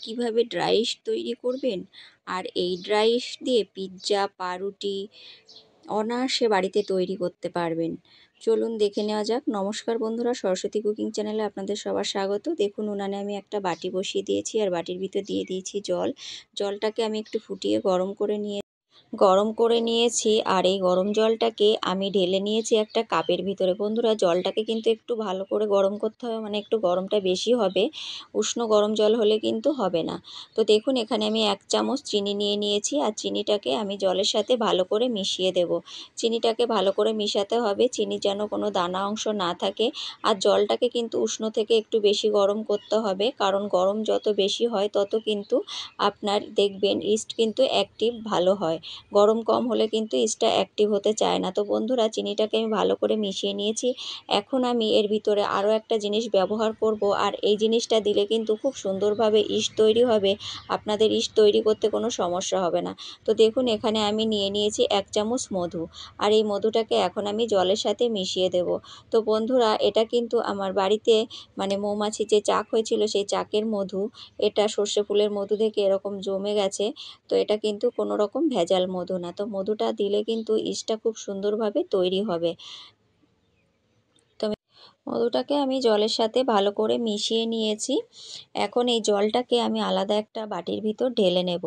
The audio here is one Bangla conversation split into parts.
কিভাবে ড্রাই ইস্ট তৈরি করবেন আর এই ড্রাই ইস্ট দিয়ে পিৎজা, পাউরুটি অনায়াসে বাড়িতে তৈরি করতে পারবেন। চলুন দেখে নেওয়া যাক। নমস্কার বন্ধুরা, সরস্বতী কুকিং চ্যানেলে আপনাদের সবার স্বাগত। দেখুন উনানে আমি একটা বাটি বসিয়ে দিয়েছি আর বাটির ভিতর দিয়ে দিয়েছি জল। জলটাকে আমি একটু ফুটিয়ে গরম করে নিয়েছি আর এই গরম জলটাকে আমি ঢেলে নিয়েছি একটা কাপের ভিতরে। বন্ধুরা, জলটাকে কিন্তু একটু ভালো করে গরম করতে হবে, মানে একটু গরমটা বেশি হবে, উষ্ণ গরম জল হলে কিন্তু হবে না। তো দেখুন এখানে আমি 1 চামচ চিনি নিয়ে নিয়েছি আর চিনিটাকে আমি জলের সাথে ভালো করে মিশিয়ে দেব। চিনিটাকে ভালো করে মিশাতে হবে, চিনি যেন কোনো দানা অংশ না থাকে। আর জলটাকে কিন্তু উষ্ণ থেকে একটু বেশি গরম করতে হবে, কারণ গরম যত বেশি হয় তত কিন্তু আপনার দেখবেন ইস্ট কিন্তু অ্যাক্টিভ ভালো হয়। গরম কম হলে কিন্তু ইস্টটা অ্যাক্টিভ হতে চায় না। তো বন্ধুরা, চিনিটাকে আমি ভালো করে মিশিয়ে নিয়েছি। এখন আমি এর ভিতরে আরও একটা জিনিস ব্যবহার করব, আর এই জিনিসটা দিলে কিন্তু খুব সুন্দরভাবে ইস্ট তৈরি হবে। আপনাদের ইস্ট তৈরি করতে কোনো সমস্যা হবে না। তো দেখুন এখানে আমি নিয়ে নিয়েছি 1 চামচ মধু, আর এই মধুটাকে এখন আমি জলের সাথে মিশিয়ে দেব। তো বন্ধুরা, এটা কিন্তু আমার বাড়িতে মানে মৌমাছি যে চাক হয়েছিল সেই চাকের মধু। এটা সর্ষে ফুলের মধু থেকে এরকম জমে গেছে। তো এটা কিন্তু কোনো রকম ভেজাল মধু না। তো মধুটা দিলে কিন্তু ইস্টটা খুব সুন্দরভাবে তৈরি হবে। তো মধুটাকে আমি জলের সাথে ভালো করে মিশিয়ে নিয়েছি। এখন এই জলটাকে আমি আলাদা একটা বাটির ভিতর ঢেলে নেব।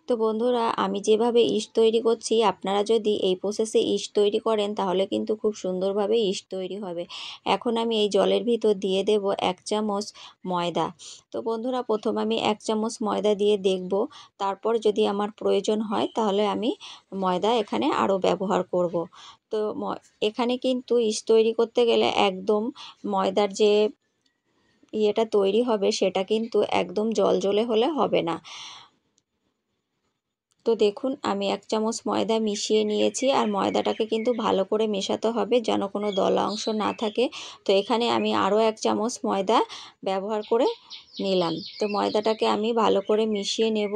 তো বন্ধুরা, আমি যেভাবে ইস্ট তৈরি করছি আপনারা যদি এই প্রসেসে ইস্ট তৈরি করেন তাহলে কিন্তু খুব সুন্দরভাবে ইস্ট তৈরি হবে। এখন আমি এই জলের ভিতর দিয়ে দেব 1 চামচ ময়দা। তো বন্ধুরা, প্রথম আমি 1 চামচ ময়দা দিয়ে দেখব, তারপর যদি আমার প্রয়োজন হয় তাহলে আমি ময়দা এখানে আরও ব্যবহার করব। তো এখানে কিন্তু ইস্ট তৈরি করতে গেলে একদম ময়দার যে ইয়েটা তৈরি হবে সেটা কিন্তু একদম জলজলে হলে হবে না। তো দেখুন আমি 1 চামচ ময়দা মিশিয়ে নিয়েছি, আর ময়দাটাকে কিন্তু ভালো করে মেশাতে হবে যেন কোনো দলা অংশ না থাকে। তো এখানে আমি আরও 1 চামচ ময়দা ব্যবহার করে নিলাম। তো ময়দাটাকে আমি ভালো করে মিশিয়ে নেব।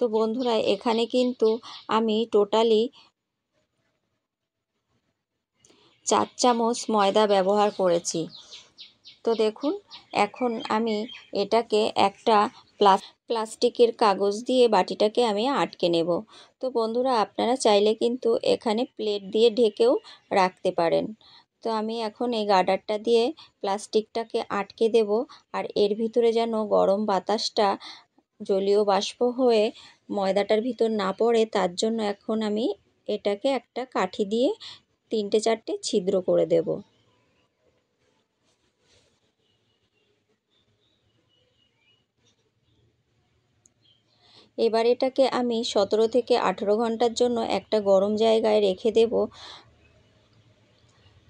তো বন্ধুরা, এখানে কিন্তু আমি টোটালি 4 চামচ ময়দা ব্যবহার করেছি। তো দেখুন এখন আমি এটাকে একটা প্লাস্টিকের কাগজ দিয়ে বাটিটাকে আমি আটকে নেব। তো বন্ধুরা, আপনারা চাইলে কিন্তু এখানে প্লেট দিয়ে ঢেকেও রাখতে পারেন। তো আমি এখন এই গার্ডারটা দিয়ে প্লাস্টিকটাকে আটকে দেব, আর এর ভিতরে যেন গরম বাতাসটা জলীয় বাষ্প হয়ে ময়দাটার ভিতর না পড়ে, তার জন্য এখন আমি এটাকে একটা কাঠি দিয়ে 3-4টে ছিদ্র করে দেব। এবার এটাকে আমি 17 থেকে 18 ঘন্টার জন্য একটা গরম জায়গায় রেখে দেব।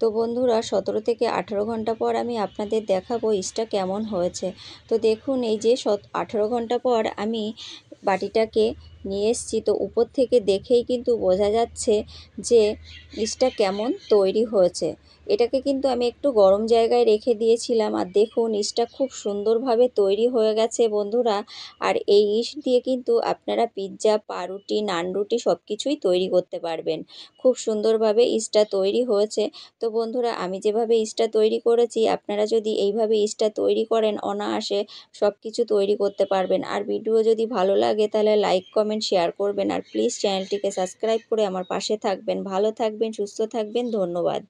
তো বন্ধুরা, 17 থেকে 18 ঘন্টা পর আমি আপনাদের দেখাবো ইস্টটা কেমন হয়েছে। তো দেখুন এই যে 18 ঘন্টা পর আমি বাটিটাকে নিয়ে এসেছি। তো উপর থেকে দেখেই কিন্তু বোঝা যাচ্ছে যে ইস্টটা কেমন তৈরি হয়েছে। এটাকে কিন্তু আমি একটু গরম জায়গায় রেখে দিয়েছিলাম, আর দেখুন ইস্টটা খুব সুন্দরভাবে তৈরি হয়ে গেছে বন্ধুরা। আর এই ইস্ট দিয়ে কিন্তু আপনারা পিৎজা, পাউরুটি, নান রুটি সব কিছুই তৈরি করতে পারবেন। খুব সুন্দরভাবে ইস্টটা তৈরি হয়েছে। তো বন্ধুরা, আমি যেভাবে ইস্টটা তৈরি করেছি আপনারা যদি এইভাবে ইস্টটা তৈরি করেন অনায়াসে সব কিছু তৈরি করতে পারবেন। আর ভিডিও যদি ভালো লাগে তাহলে লাইক, কমেন্ট, শেয়ার করবেন, আর প্লিজ চ্যানেলটিকে সাবস্ক্রাইব করে আমার পাশে থাকবেন। ভালো থাকবেন, সুস্থ থাকবেন, ধন্যবাদ।